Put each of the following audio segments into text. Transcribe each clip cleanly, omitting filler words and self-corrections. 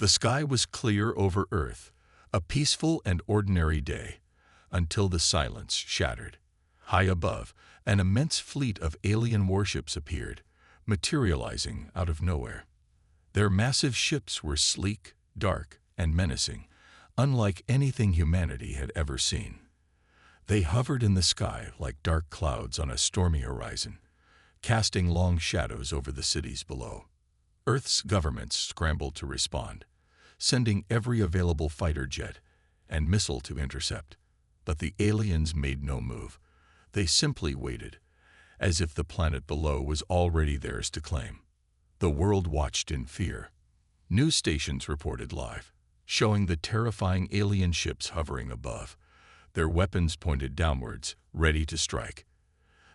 The sky was clear over Earth, a peaceful and ordinary day, until the silence shattered. High above, an immense fleet of alien warships appeared, materializing out of nowhere. Their massive ships were sleek, dark, and menacing, unlike anything humanity had ever seen. They hovered in the sky like dark clouds on a stormy horizon, casting long shadows over the cities below. Earth's governments scrambled to respond, sending every available fighter jet and missile to intercept. But the aliens made no move. They simply waited, as if the planet below was already theirs to claim. The world watched in fear. News stations reported live, showing the terrifying alien ships hovering above, their weapons pointed downwards, ready to strike.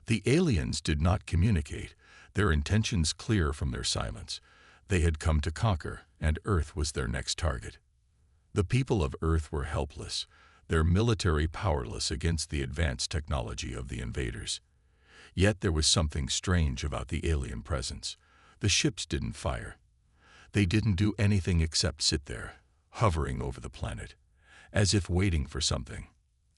The aliens did not communicate, their intentions clear from their silence. They had come to conquer, and Earth was their next target. The people of Earth were helpless, their military powerless against the advanced technology of the invaders. Yet there was something strange about the alien presence. The ships didn't fire. They didn't do anything except sit there, hovering over the planet, as if waiting for something.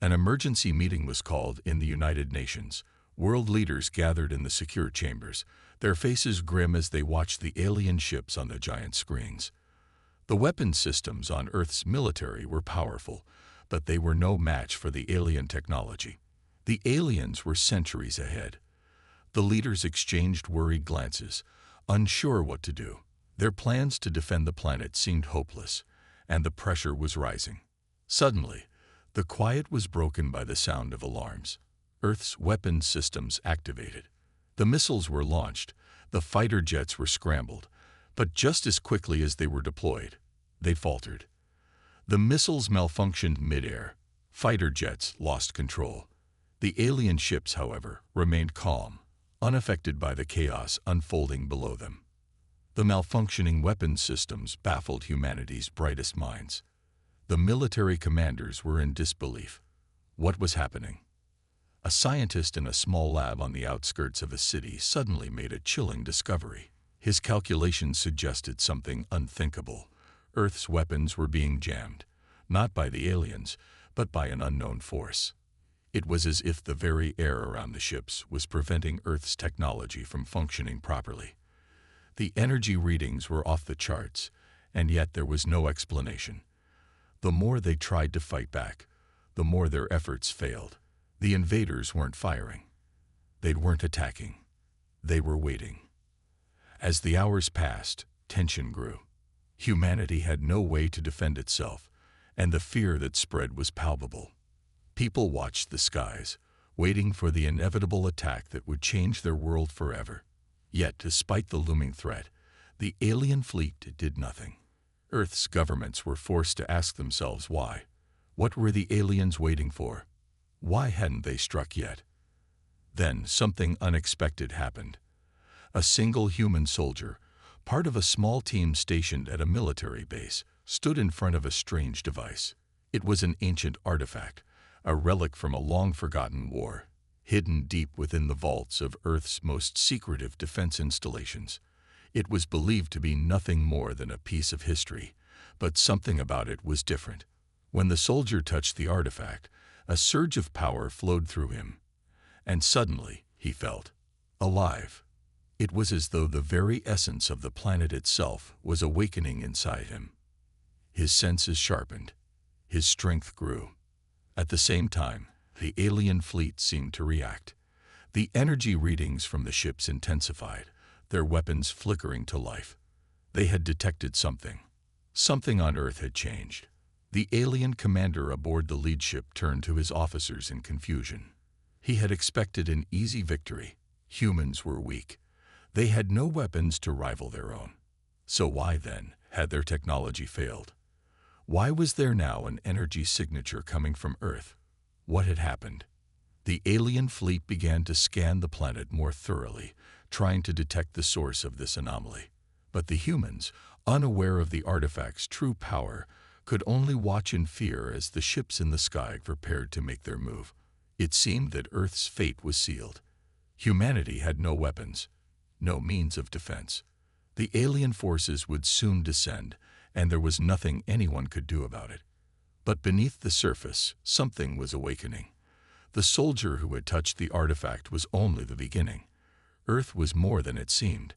An emergency meeting was called in the United Nations. World leaders gathered in the secure chambers, their faces grim as they watched the alien ships on the giant screens. The weapon systems on Earth's military were powerful, but they were no match for the alien technology. The aliens were centuries ahead. The leaders exchanged worried glances, unsure what to do. Their plans to defend the planet seemed hopeless, and the pressure was rising. Suddenly, the quiet was broken by the sound of alarms. Earth's weapons systems activated. The missiles were launched, the fighter jets were scrambled, but just as quickly as they were deployed, they faltered. The missiles malfunctioned mid-air. Fighter jets lost control. The alien ships, however, remained calm, unaffected by the chaos unfolding below them. The malfunctioning weapons systems baffled humanity's brightest minds. The military commanders were in disbelief. What was happening? A scientist in a small lab on the outskirts of a city suddenly made a chilling discovery. His calculations suggested something unthinkable. Earth's weapons were being jammed, not by the aliens, but by an unknown force. It was as if the very air around the ships was preventing Earth's technology from functioning properly. The energy readings were off the charts, and yet there was no explanation. The more they tried to fight back, the more their efforts failed. The invaders weren't firing. They weren't attacking. They were waiting. As the hours passed, tension grew. Humanity had no way to defend itself, and the fear that spread was palpable. People watched the skies, waiting for the inevitable attack that would change their world forever. Yet, despite the looming threat, the alien fleet did nothing. Earth's governments were forced to ask themselves why. What were the aliens waiting for? Why hadn't they struck yet? Then something unexpected happened. A single human soldier, part of a small team stationed at a military base, stood in front of a strange device. It was an ancient artifact, a relic from a long-forgotten war, hidden deep within the vaults of Earth's most secretive defense installations. It was believed to be nothing more than a piece of history, but something about it was different. When the soldier touched the artifact, a surge of power flowed through him, and suddenly he felt alive. It was as though the very essence of the planet itself was awakening inside him. His senses sharpened. His strength grew. At the same time, the alien fleet seemed to react. The energy readings from the ships intensified, their weapons flickering to life. They had detected something. Something on Earth had changed. The alien commander aboard the lead ship turned to his officers in confusion. He had expected an easy victory. Humans were weak. They had no weapons to rival their own. So why, then, had their technology failed? Why was there now an energy signature coming from Earth? What had happened? The alien fleet began to scan the planet more thoroughly, trying to detect the source of this anomaly. But the humans, unaware of the artifact's true power, could only watch in fear as the ships in the sky prepared to make their move. It seemed that Earth's fate was sealed. Humanity had no weapons, no means of defense. The alien forces would soon descend, and there was nothing anyone could do about it. But beneath the surface, something was awakening. The soldier who had touched the artifact was only the beginning. Earth was more than it seemed.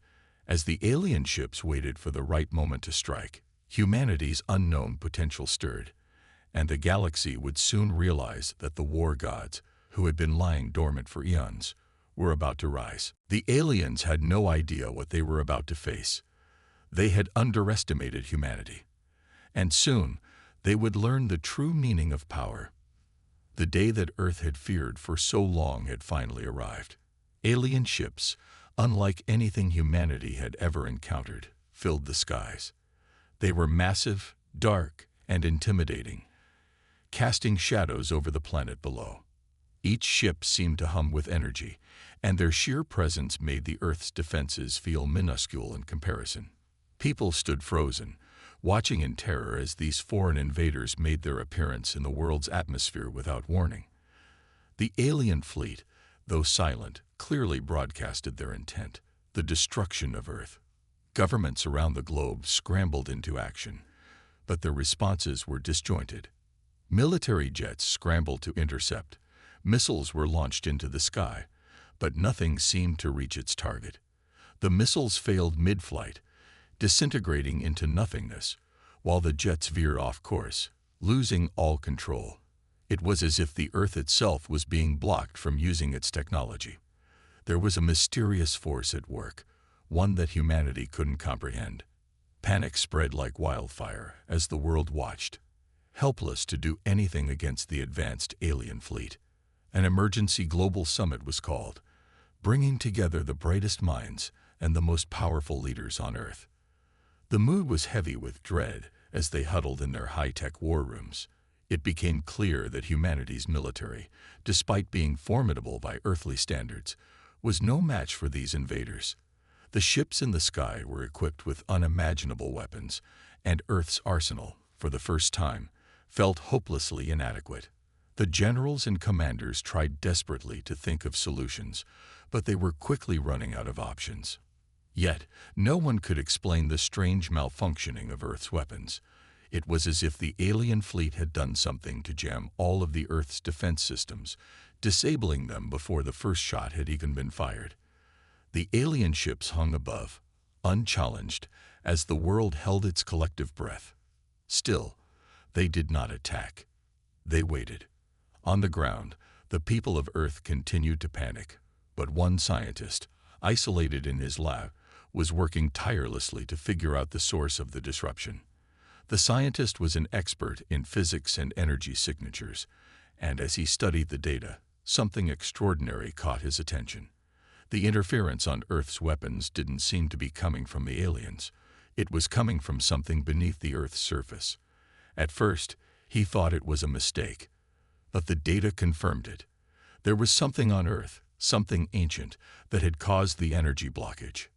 As the alien ships waited for the right moment to strike, humanity's unknown potential stirred, and the galaxy would soon realize that the war gods, who had been lying dormant for eons, were about to rise. The aliens had no idea what they were about to face. They had underestimated humanity. And soon, they would learn the true meaning of power. The day that Earth had feared for so long had finally arrived. Alien ships, unlike anything humanity had ever encountered, filled the skies. They were massive, dark, and intimidating, casting shadows over the planet below. Each ship seemed to hum with energy, and their sheer presence made the Earth's defenses feel minuscule in comparison. People stood frozen, watching in terror as these foreign invaders made their appearance in the world's atmosphere without warning. The alien fleet, though silent, clearly broadcasted their intent: the destruction of Earth. Governments around the globe scrambled into action, but their responses were disjointed. Military jets scrambled to intercept. Missiles were launched into the sky, but nothing seemed to reach its target. The missiles failed mid-flight, disintegrating into nothingness, while the jets veered off course, losing all control. It was as if the Earth itself was being blocked from using its technology. There was a mysterious force at work, one that humanity couldn't comprehend. Panic spread like wildfire as the world watched, helpless to do anything against the advanced alien fleet. An emergency global summit was called, bringing together the brightest minds and the most powerful leaders on Earth. The mood was heavy with dread as they huddled in their high-tech war rooms. It became clear that humanity's military, despite being formidable by earthly standards, was no match for these invaders. The ships in the sky were equipped with unimaginable weapons, and Earth's arsenal, for the first time, felt hopelessly inadequate. The generals and commanders tried desperately to think of solutions, but they were quickly running out of options. Yet, no one could explain the strange malfunctioning of Earth's weapons. It was as if the alien fleet had done something to jam all of the Earth's defense systems, disabling them before the first shot had even been fired. The alien ships hung above, unchallenged, as the world held its collective breath. Still, they did not attack. They waited. On the ground, the people of Earth continued to panic, but one scientist, isolated in his lab, was working tirelessly to figure out the source of the disruption. The scientist was an expert in physics and energy signatures, and as he studied the data, something extraordinary caught his attention. The interference on Earth's weapons didn't seem to be coming from the aliens. It was coming from something beneath the Earth's surface. At first, he thought it was a mistake, but the data confirmed it. There was something on Earth, something ancient, that had caused the energy blockage.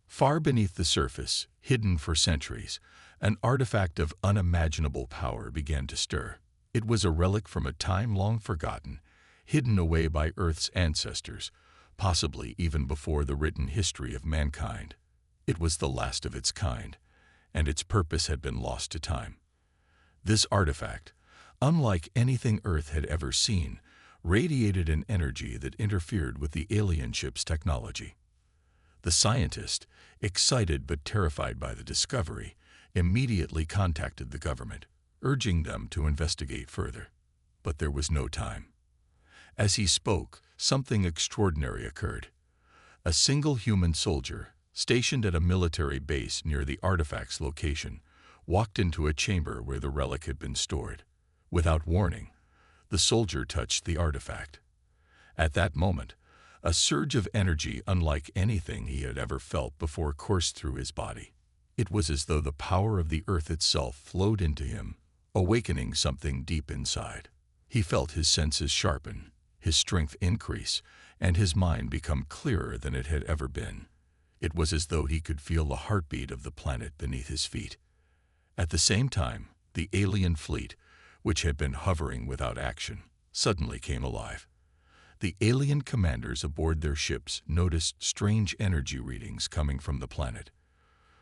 Far beneath the surface, hidden for centuries, an artifact of unimaginable power began to stir. It was a relic from a time long forgotten, hidden away by Earth's ancestors, possibly even before the written history of mankind. It was the last of its kind, and its purpose had been lost to time. This artifact, unlike anything Earth had ever seen, radiated an energy that interfered with the alien ship's technology. The scientist, excited but terrified by the discovery, immediately contacted the government, urging them to investigate further. But there was no time. As he spoke, something extraordinary occurred. A single human soldier, stationed at a military base near the artifact's location, walked into a chamber where the relic had been stored. Without warning, the soldier touched the artifact. At that moment, a surge of energy unlike anything he had ever felt before coursed through his body. It was as though the power of the Earth itself flowed into him, awakening something deep inside. He felt his senses sharpen, his strength increase, and his mind become clearer than it had ever been. It was as though he could feel the heartbeat of the planet beneath his feet. At the same time, the alien fleet, which had been hovering without action, suddenly came alive. The alien commanders aboard their ships noticed strange energy readings coming from the planet.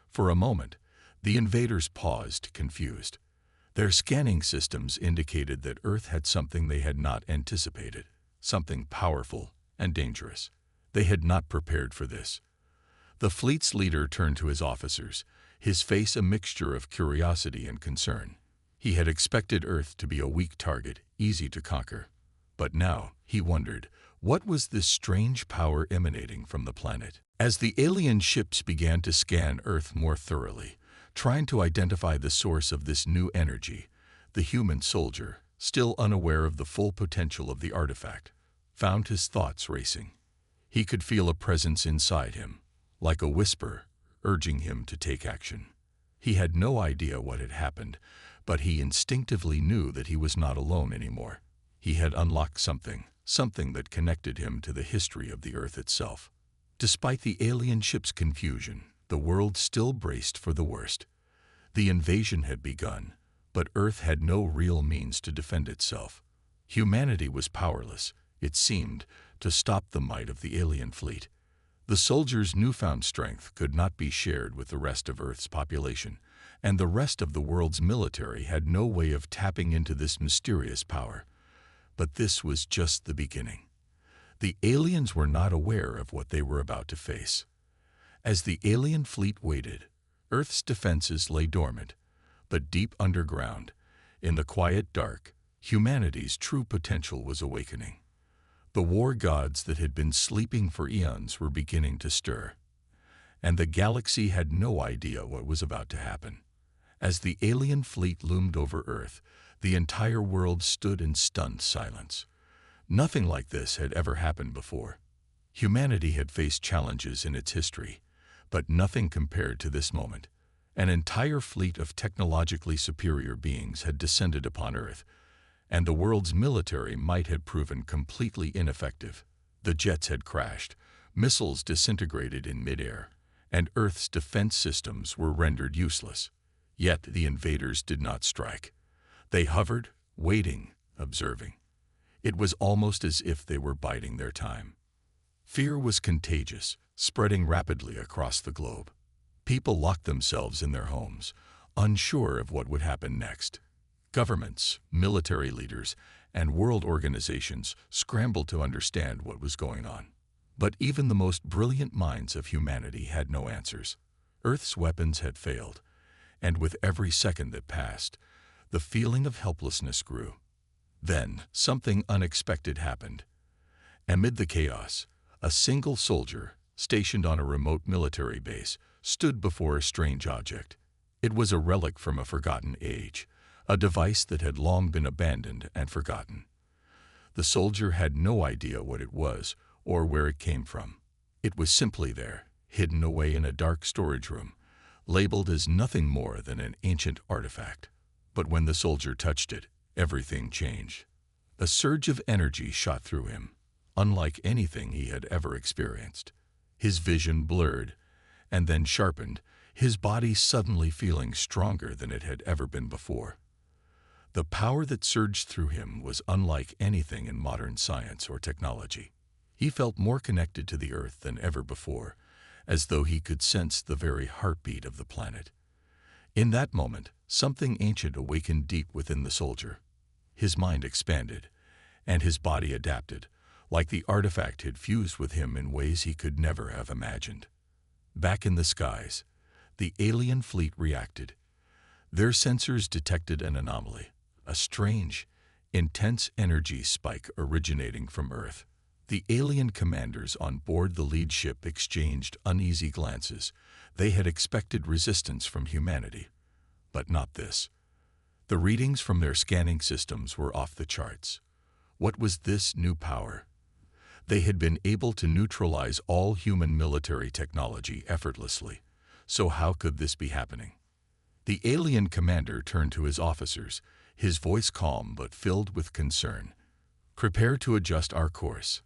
For a moment, The invaders paused, confused. Their scanning systems indicated that Earth had something they had not anticipated, something powerful and dangerous. They had not prepared for this. The fleet's leader turned to his officers, his face a mixture of curiosity and concern. He had expected Earth to be a weak target, easy to conquer. But now, he wondered, what was this strange power emanating from the planet? As the alien ships began to scan Earth more thoroughly, trying to identify the source of this new energy, the human soldier, still unaware of the full potential of the artifact, found his thoughts racing. He could feel a presence inside him, like a whisper, urging him to take action. He had no idea what had happened, but he instinctively knew that he was not alone anymore. He had unlocked something that connected him to the history of the Earth itself. Despite the alien ship's confusion, the world still braced for the worst. The invasion had begun, but Earth had no real means to defend itself. Humanity was powerless, it seemed, to stop the might of the alien fleet. The soldiers' newfound strength could not be shared with the rest of Earth's population, and the rest of the world's military had no way of tapping into this mysterious power. But this was just the beginning. The aliens were not aware of what they were about to face. As the alien fleet waited, Earth's defenses lay dormant, but deep underground, in the quiet dark, humanity's true potential was awakening. The war gods that had been sleeping for eons were beginning to stir, and the galaxy had no idea what was about to happen. As the alien fleet loomed over Earth, the entire world stood in stunned silence. Nothing like this had ever happened before. Humanity had faced challenges in its history, but nothing compared to this moment. An entire fleet of technologically superior beings had descended upon Earth, and the world's military might had proven completely ineffective. The jets had crashed, missiles disintegrated in midair, and Earth's defense systems were rendered useless. Yet the invaders did not strike. They hovered, waiting, observing. It was almost as if they were biding their time. Fear was contagious, spreading rapidly across the globe. People locked themselves in their homes, unsure of what would happen next. Governments, military leaders, and world organizations scrambled to understand what was going on. But even the most brilliant minds of humanity had no answers. Earth's weapons had failed, and with every second that passed, the feeling of helplessness grew. Then, something unexpected happened. Amid the chaos, a single soldier, stationed on a remote military base, stood before a strange object. It was a relic from a forgotten age, a device that had long been abandoned and forgotten. The soldier had no idea what it was or where it came from. It was simply there, hidden away in a dark storage room, labeled as nothing more than an ancient artifact. But when the soldier touched it, everything changed. A surge of energy shot through him, unlike anything he had ever experienced. His vision blurred, and then sharpened, his body suddenly feeling stronger than it had ever been before. The power that surged through him was unlike anything in modern science or technology. He felt more connected to the Earth than ever before, as though he could sense the very heartbeat of the planet. In that moment, something ancient awakened deep within the soldier. His mind expanded, and his body adapted, like the artifact had fused with him in ways he could never have imagined. Back in the skies, the alien fleet reacted. Their sensors detected an anomaly, a strange, intense energy spike originating from Earth. The alien commanders on board the lead ship exchanged uneasy glances. They had expected resistance from humanity, but not this. The readings from their scanning systems were off the charts. What was this new power? They had been able to neutralize all human military technology effortlessly, so how could this be happening? The alien commander turned to his officers, his voice calm but filled with concern. "Prepare to adjust our course.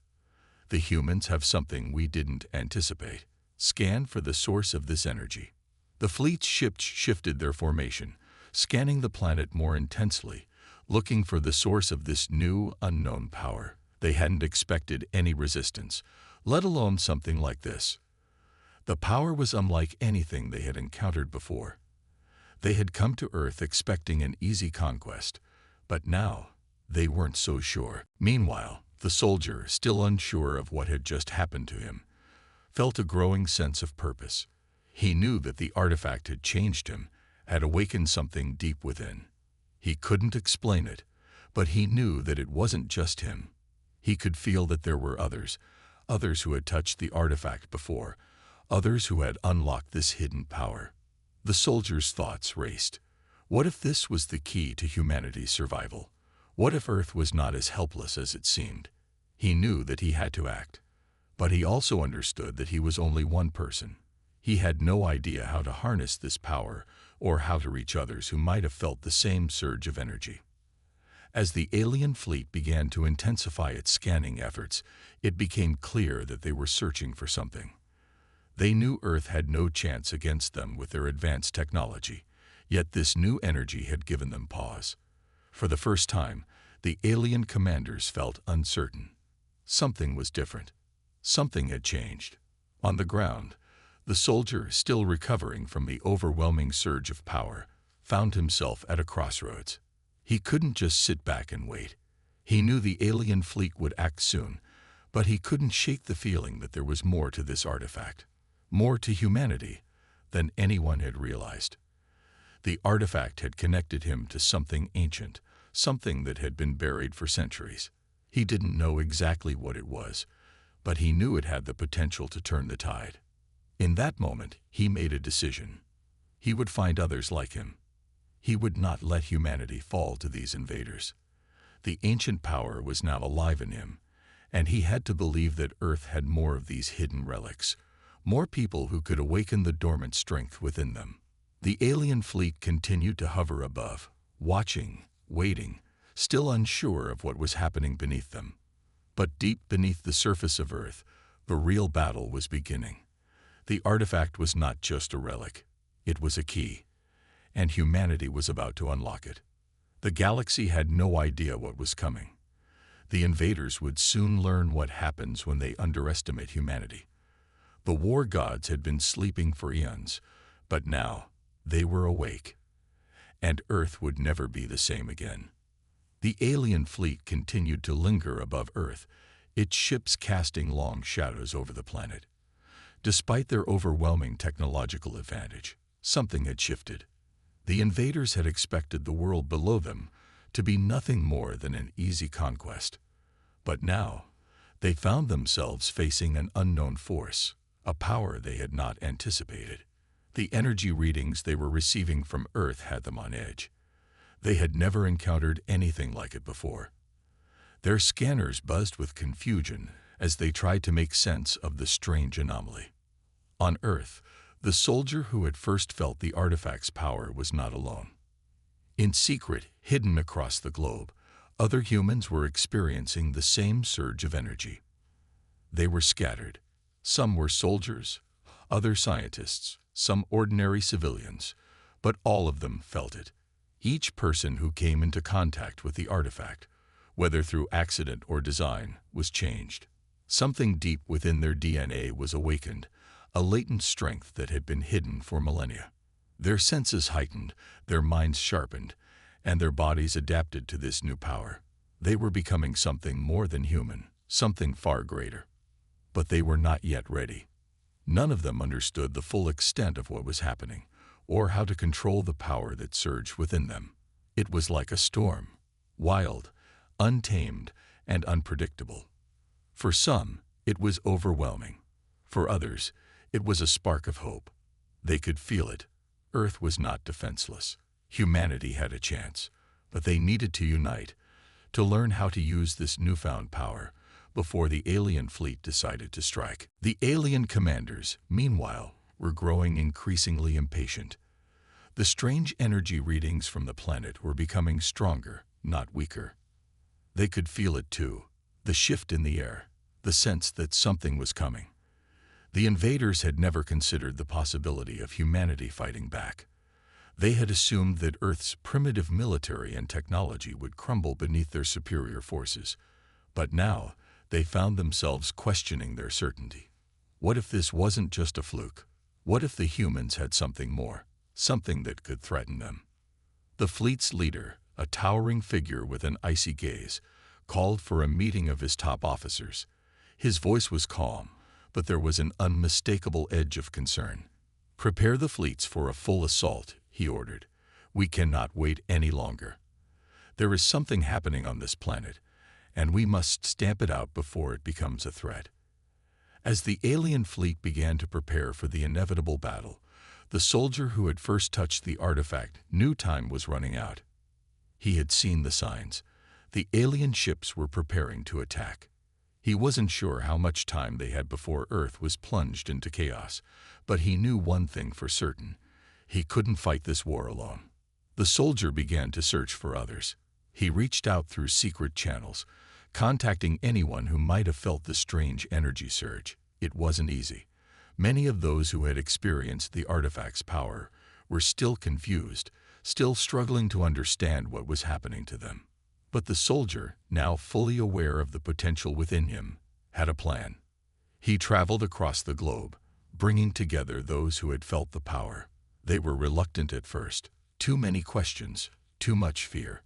The humans have something we didn't anticipate. Scan for the source of this energy." The fleet's ships shifted their formation, scanning the planet more intensely, looking for the source of this new, unknown power. They hadn't expected any resistance, let alone something like this. The power was unlike anything they had encountered before. They had come to Earth expecting an easy conquest, but now they weren't so sure. Meanwhile, the soldier, still unsure of what had just happened to him, felt a growing sense of purpose. He knew that the artifact had changed him, had awakened something deep within. He couldn't explain it, but he knew that it wasn't just him. He could feel that there were others who had touched the artifact before, others who had unlocked this hidden power. The soldier's thoughts raced. What if this was the key to humanity's survival? What if Earth was not as helpless as it seemed? He knew that he had to act, but he also understood that he was only one person. He had no idea how to harness this power or how to reach others who might have felt the same surge of energy. As the alien fleet began to intensify its scanning efforts, it became clear that they were searching for something. They knew Earth had no chance against them with their advanced technology, yet this new energy had given them pause. For the first time, the alien commanders felt uncertain. Something was different. Something had changed. On the ground, the soldier, still recovering from the overwhelming surge of power, found himself at a crossroads. He couldn't just sit back and wait. He knew the alien fleet would act soon, but he couldn't shake the feeling that there was more to this artifact, more to humanity than anyone had realized. The artifact had connected him to something ancient, something that had been buried for centuries. He didn't know exactly what it was, but he knew it had the potential to turn the tide. In that moment, he made a decision. He would find others like him. He would not let humanity fall to these invaders. The ancient power was now alive in him, and he had to believe that Earth had more of these hidden relics, more people who could awaken the dormant strength within them. The alien fleet continued to hover above, watching, waiting, still unsure of what was happening beneath them. But deep beneath the surface of Earth, the real battle was beginning. The artifact was not just a relic. It was a key, and humanity was about to unlock it. The galaxy had no idea what was coming. The invaders would soon learn what happens when they underestimate humanity. The war gods had been sleeping for eons, but now they were awake, and Earth would never be the same again. The alien fleet continued to linger above Earth, its ships casting long shadows over the planet. Despite their overwhelming technological advantage, something had shifted. The invaders had expected the world below them to be nothing more than an easy conquest. But now, they found themselves facing an unknown force, a power they had not anticipated. The energy readings they were receiving from Earth had them on edge. They had never encountered anything like it before. Their scanners buzzed with confusion as they tried to make sense of the strange anomaly. On Earth, the soldier who had first felt the artifact's power was not alone. In secret, hidden across the globe, other humans were experiencing the same surge of energy. They were scattered. Some were soldiers, other scientists, some ordinary civilians, but all of them felt it. Each person who came into contact with the artifact, whether through accident or design, was changed. Something deep within their DNA was awakened, a latent strength that had been hidden for millennia. Their senses heightened, their minds sharpened, and their bodies adapted to this new power. They were becoming something more than human, something far greater. But they were not yet ready. None of them understood the full extent of what was happening, or how to control the power that surged within them. It was like a storm, wild, untamed, and unpredictable. For some, it was overwhelming. For others, it was a spark of hope. They could feel it. Earth was not defenseless. Humanity had a chance, but they needed to unite, to learn how to use this newfound power before the alien fleet decided to strike. The alien commanders, meanwhile, were growing increasingly impatient. The strange energy readings from the planet were becoming stronger, not weaker. They could feel it too, the shift in the air, the sense that something was coming. The invaders had never considered the possibility of humanity fighting back. They had assumed that Earth's primitive military and technology would crumble beneath their superior forces. But now, they found themselves questioning their certainty. What if this wasn't just a fluke? What if the humans had something more? something that could threaten them. The fleet's leader, a towering figure with an icy gaze, called for a meeting of his top officers. His voice was calm, but there was an unmistakable edge of concern. "Prepare the fleets for a full assault," he ordered. "We cannot wait any longer. There is something happening on this planet, and we must stamp it out before it becomes a threat." As the alien fleet began to prepare for the inevitable battle, the soldier who had first touched the artifact knew time was running out. He had seen the signs. The alien ships were preparing to attack. He wasn't sure how much time they had before Earth was plunged into chaos, but he knew one thing for certain: he couldn't fight this war alone. The soldier began to search for others. He reached out through secret channels, contacting anyone who might have felt the strange energy surge. It wasn't easy. Many of those who had experienced the artifact's power were still confused, still struggling to understand what was happening to them. But the soldier, now fully aware of the potential within him, had a plan. He traveled across the globe, bringing together those who had felt the power. They were reluctant at first. Too many questions, too much fear.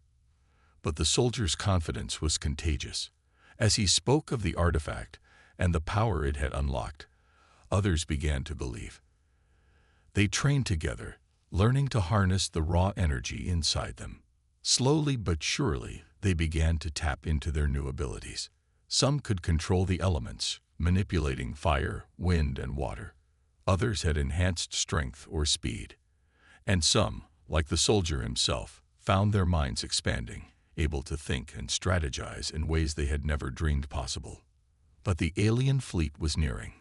But the soldier's confidence was contagious. As he spoke of the artifact and the power it had unlocked, others began to believe. They trained together, learning to harness the raw energy inside them. Slowly but surely, they began to tap into their new abilities. Some could control the elements, manipulating fire, wind, and water. Others had enhanced strength or speed. And some, like the soldier himself, found their minds expanding, able to think and strategize in ways they had never dreamed possible. But the alien fleet was nearing.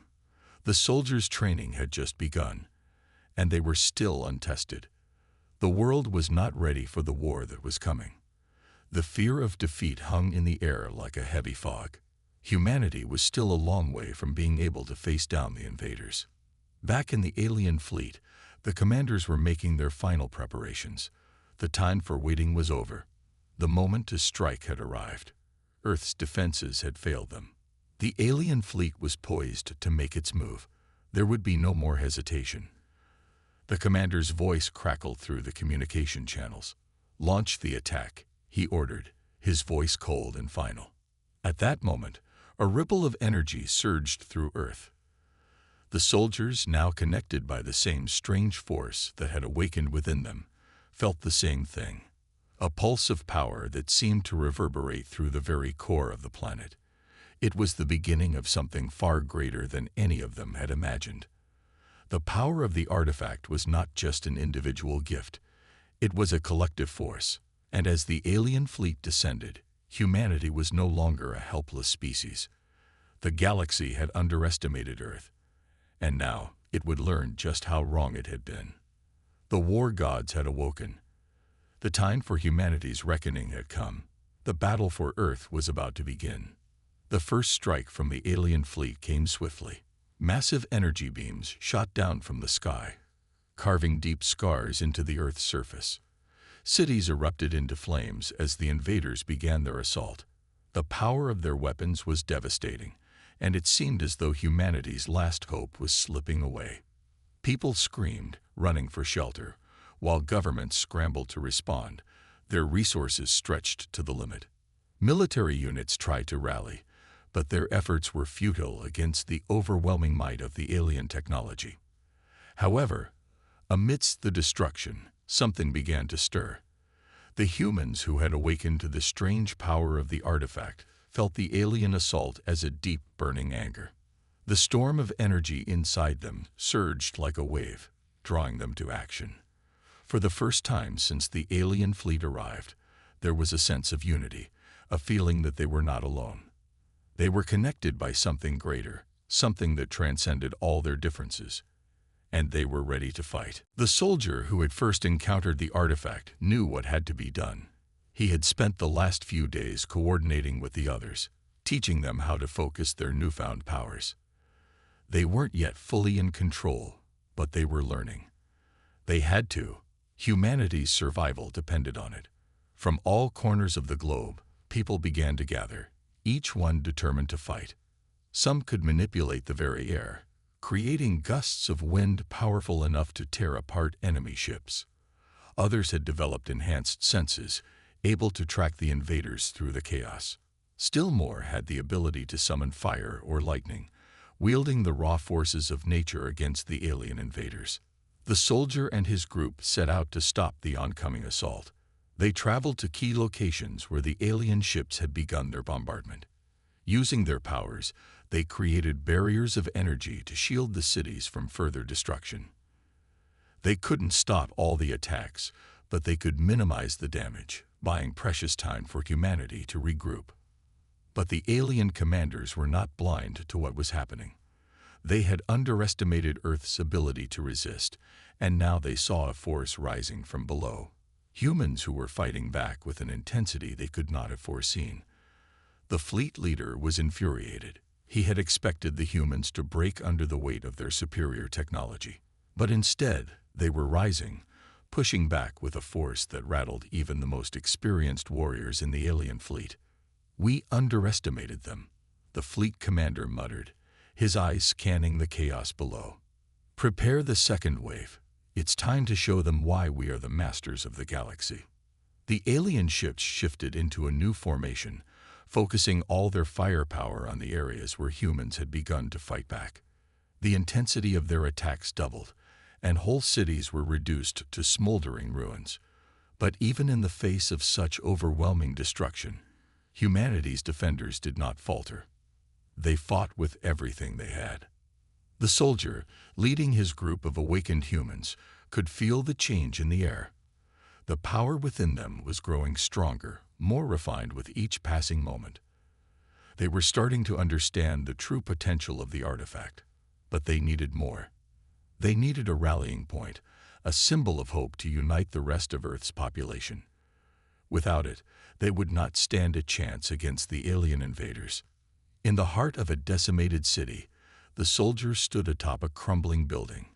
The soldiers' training had just begun, and they were still untested. The world was not ready for the war that was coming. The fear of defeat hung in the air like a heavy fog. Humanity was still a long way from being able to face down the invaders. Back in the alien fleet, the commanders were making their final preparations. The time for waiting was over. The moment to strike had arrived. Earth's defenses had failed them. The alien fleet was poised to make its move. There would be no more hesitation. The commander's voice crackled through the communication channels. "Launch the attack," he ordered, his voice cold and final. At that moment, a ripple of energy surged through Earth. The soldiers, now connected by the same strange force that had awakened within them, felt the same thing. A pulse of power that seemed to reverberate through the very core of the planet. It was the beginning of something far greater than any of them had imagined. The power of the artifact was not just an individual gift. It was a collective force, and as the alien fleet descended, humanity was no longer a helpless species. The galaxy had underestimated Earth, and now it would learn just how wrong it had been. The war gods had awoken. The time for humanity's reckoning had come. The battle for Earth was about to begin. The first strike from the alien fleet came swiftly. Massive energy beams shot down from the sky, carving deep scars into the Earth's surface. Cities erupted into flames as the invaders began their assault. The power of their weapons was devastating, and it seemed as though humanity's last hope was slipping away. People screamed, running for shelter, while governments scrambled to respond, their resources stretched to the limit. Military units tried to rally, but their efforts were futile against the overwhelming might of the alien technology. However, amidst the destruction, something began to stir. The humans who had awakened to the strange power of the artifact felt the alien assault as a deep, burning anger. The storm of energy inside them surged like a wave, drawing them to action. For the first time since the alien fleet arrived, there was a sense of unity, a feeling that they were not alone. They were connected by something greater, something that transcended all their differences. And they were ready to fight. The soldier who had first encountered the artifact knew what had to be done. He had spent the last few days coordinating with the others, teaching them how to focus their newfound powers. They weren't yet fully in control, but they were learning. They had to. Humanity's survival depended on it. From all corners of the globe, people began to gather, each one determined to fight. Some could manipulate the very air, creating gusts of wind powerful enough to tear apart enemy ships. Others had developed enhanced senses, able to track the invaders through the chaos. Still more had the ability to summon fire or lightning, wielding the raw forces of nature against the alien invaders. The soldier and his group set out to stop the oncoming assault. They traveled to key locations where the alien ships had begun their bombardment. Using their powers, they created barriers of energy to shield the cities from further destruction. They couldn't stop all the attacks, but they could minimize the damage, buying precious time for humanity to regroup. But the alien commanders were not blind to what was happening. They had underestimated Earth's ability to resist, and now they saw a force rising from below. Humans who were fighting back with an intensity they could not have foreseen. The fleet leader was infuriated. He had expected the humans to break under the weight of their superior technology. But instead, they were rising, pushing back with a force that rattled even the most experienced warriors in the alien fleet. "We underestimated them," the fleet commander muttered, his eyes scanning the chaos below. "Prepare the second wave. It's time to show them why we are the masters of the galaxy." The alien ships shifted into a new formation, focusing all their firepower on the areas where humans had begun to fight back. The intensity of their attacks doubled, and whole cities were reduced to smoldering ruins. But even in the face of such overwhelming destruction, humanity's defenders did not falter. They fought with everything they had. The soldier, leading his group of awakened humans, could feel the change in the air. The power within them was growing stronger, more refined with each passing moment. They were starting to understand the true potential of the artifact, but they needed more. They needed a rallying point, a symbol of hope to unite the rest of Earth's population. Without it, they would not stand a chance against the alien invaders. In the heart of a decimated city, the soldier stood atop a crumbling building,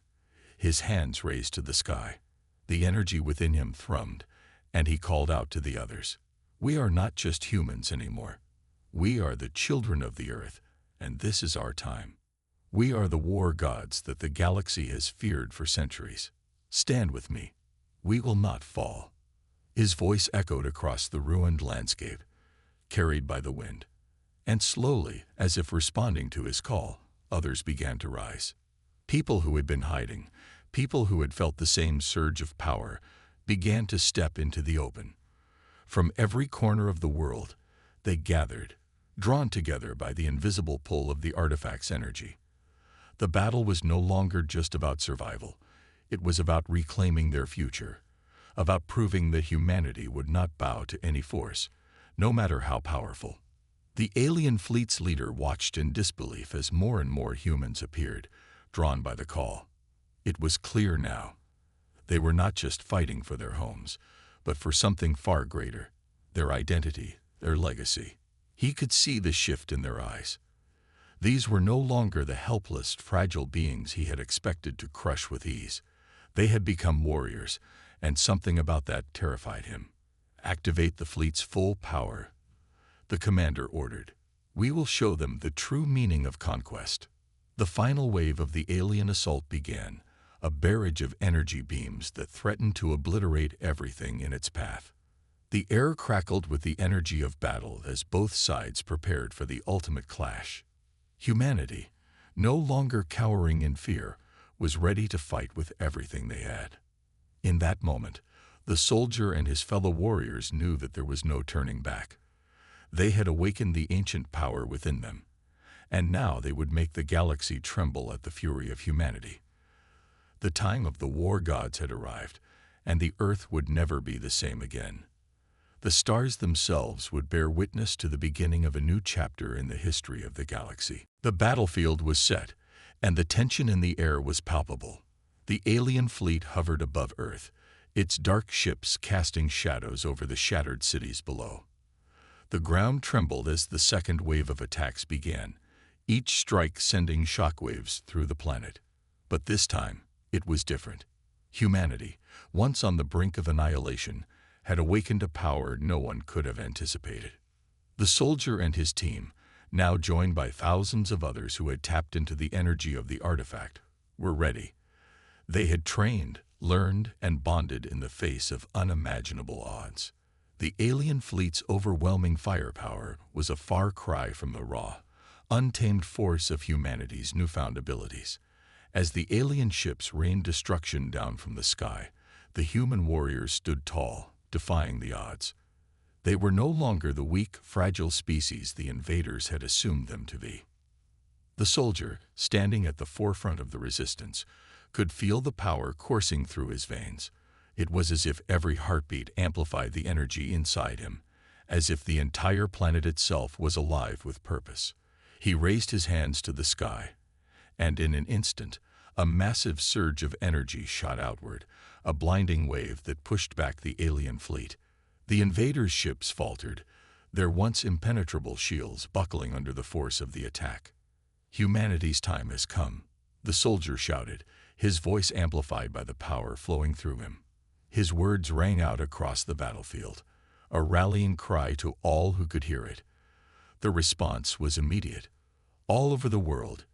his hands raised to the sky. The energy within him thrummed, and he called out to the others, "We are not just humans anymore. We are the children of the Earth, and this is our time. We are the war gods that the galaxy has feared for centuries. Stand with me. We will not fall." His voice echoed across the ruined landscape, carried by the wind. And slowly, as if responding to his call, others began to rise. People who had been hiding, people who had felt the same surge of power, began to step into the open. From every corner of the world, they gathered, drawn together by the invisible pull of the artifact's energy. The battle was no longer just about survival. It was about reclaiming their future, about proving that humanity would not bow to any force, no matter how powerful. The alien fleet's leader watched in disbelief as more and more humans appeared, drawn by the call. It was clear now. They were not just fighting for their homes, but for something far greater, their identity, their legacy. He could see the shift in their eyes. These were no longer the helpless, fragile beings he had expected to crush with ease. They had become warriors, and something about that terrified him. "Activate the fleet's full power," the commander ordered. "We will show them the true meaning of conquest." The final wave of the alien assault began, a barrage of energy beams that threatened to obliterate everything in its path. The air crackled with the energy of battle as both sides prepared for the ultimate clash. Humanity, no longer cowering in fear, was ready to fight with everything they had. In that moment, the soldier and his fellow warriors knew that there was no turning back. They had awakened the ancient power within them, and now they would make the galaxy tremble at the fury of humanity. The time of the war gods had arrived, and the Earth would never be the same again. The stars themselves would bear witness to the beginning of a new chapter in the history of the galaxy. The battlefield was set, and the tension in the air was palpable. The alien fleet hovered above Earth, its dark ships casting shadows over the shattered cities below. The ground trembled as the second wave of attacks began, each strike sending shockwaves through the planet. But this time, it was different. Humanity, once on the brink of annihilation, had awakened a power no one could have anticipated. The soldier and his team, now joined by thousands of others who had tapped into the energy of the artifact, were ready. They had trained, learned, and bonded in the face of unimaginable odds. The alien fleet's overwhelming firepower was a far cry from the raw, untamed force of humanity's newfound abilities. As the alien ships rained destruction down from the sky, the human warriors stood tall, defying the odds. They were no longer the weak, fragile species the invaders had assumed them to be. The soldier, standing at the forefront of the resistance, could feel the power coursing through his veins. It was as if every heartbeat amplified the energy inside him, as if the entire planet itself was alive with purpose. He raised his hands to the sky, and in an instant, a massive surge of energy shot outward, a blinding wave that pushed back the alien fleet. The invaders' ships faltered, their once impenetrable shields buckling under the force of the attack. "Humanity's time has come," the soldier shouted, his voice amplified by the power flowing through him. His words rang out across the battlefield, a rallying cry to all who could hear it. The response was immediate. All over the world,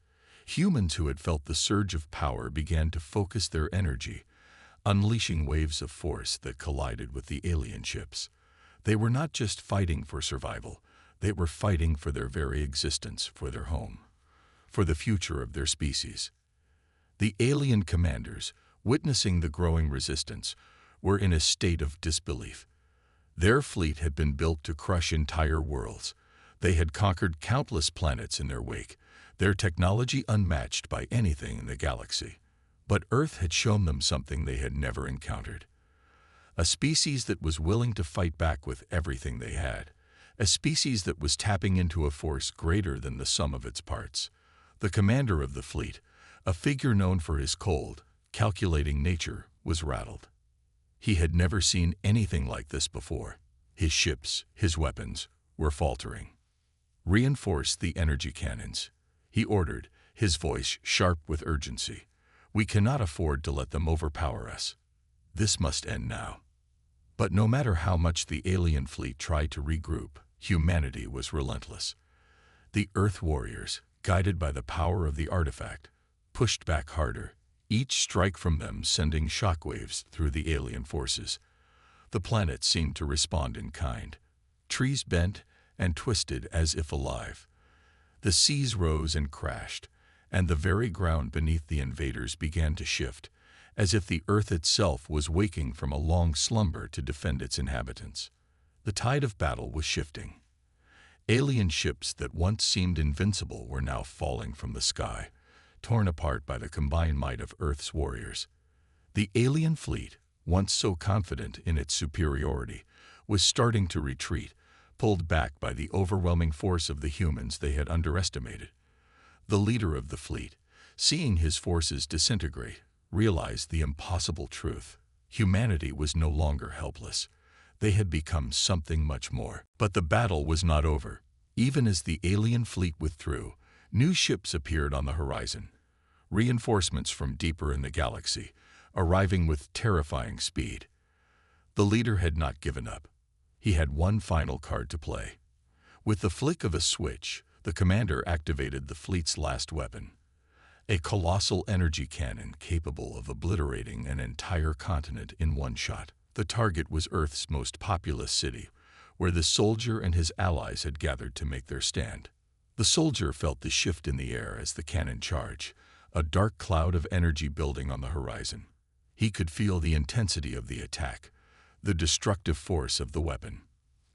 humans who had felt the surge of power began to focus their energy, unleashing waves of force that collided with the alien ships. They were not just fighting for survival, they were fighting for their very existence, for their home, for the future of their species. The alien commanders, witnessing the growing resistance, were in a state of disbelief. Their fleet had been built to crush entire worlds. They had conquered countless planets in their wake, their technology unmatched by anything in the galaxy. But Earth had shown them something they had never encountered. A species that was willing to fight back with everything they had. A species that was tapping into a force greater than the sum of its parts. The commander of the fleet, a figure known for his cold, calculating nature, was rattled. He had never seen anything like this before. His ships, his weapons, were faltering. "Reinforce the energy cannons," he ordered, his voice sharp with urgency. "We cannot afford to let them overpower us. This must end now." But no matter how much the alien fleet tried to regroup, humanity was relentless. The Earth warriors, guided by the power of the artifact, pushed back harder, each strike from them sending shockwaves through the alien forces. The planet seemed to respond in kind. Trees bent and twisted as if alive. The seas rose and crashed, and the very ground beneath the invaders began to shift, as if the Earth itself was waking from a long slumber to defend its inhabitants. The tide of battle was shifting. Alien ships that once seemed invincible were now falling from the sky, torn apart by the combined might of Earth's warriors. The alien fleet, once so confident in its superiority, was starting to retreat, pulled back by the overwhelming force of the humans they had underestimated. The leader of the fleet, seeing his forces disintegrate, realized the impossible truth. Humanity was no longer helpless. They had become something much more. But the battle was not over. Even as the alien fleet withdrew, new ships appeared on the horizon. Reinforcements from deeper in the galaxy, arriving with terrifying speed. The leader had not given up. He had one final card to play. With the flick of a switch, the commander activated the fleet's last weapon. A colossal energy cannon capable of obliterating an entire continent in one shot. The target was Earth's most populous city, where the soldier and his allies had gathered to make their stand. The soldier felt the shift in the air as the cannon charged, a dark cloud of energy building on the horizon. He could feel the intensity of the attack, the destructive force of the weapon.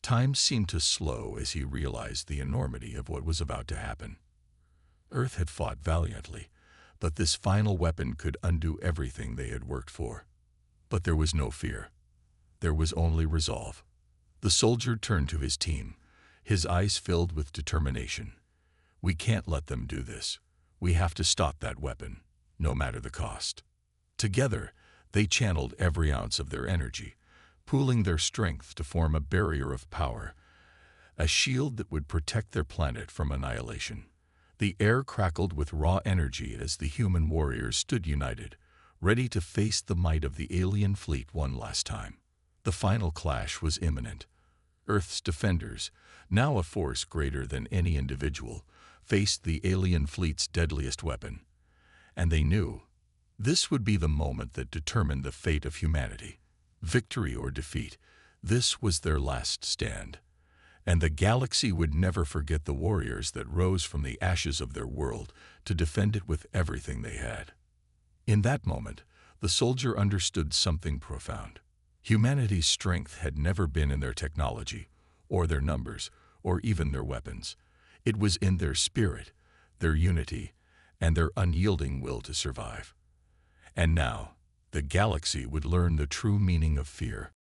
Time seemed to slow as he realized the enormity of what was about to happen. Earth had fought valiantly, but this final weapon could undo everything they had worked for. But there was no fear. There was only resolve. The soldier turned to his team, his eyes filled with determination. "We can't let them do this. We have to stop that weapon, no matter the cost." Together, they channeled every ounce of their energy, pooling their strength to form a barrier of power, a shield that would protect their planet from annihilation. The air crackled with raw energy as the human warriors stood united, ready to face the might of the alien fleet one last time. The final clash was imminent. Earth's defenders, now a force greater than any individual, faced the alien fleet's deadliest weapon. And they knew this would be the moment that determined the fate of humanity. Victory or defeat, this was their last stand. And the galaxy would never forget the warriors that rose from the ashes of their world to defend it with everything they had. In that moment, the soldier understood something profound. Humanity's strength had never been in their technology, or their numbers, or even their weapons. It was in their spirit, their unity, and their unyielding will to survive. And now, the galaxy would learn the true meaning of fear.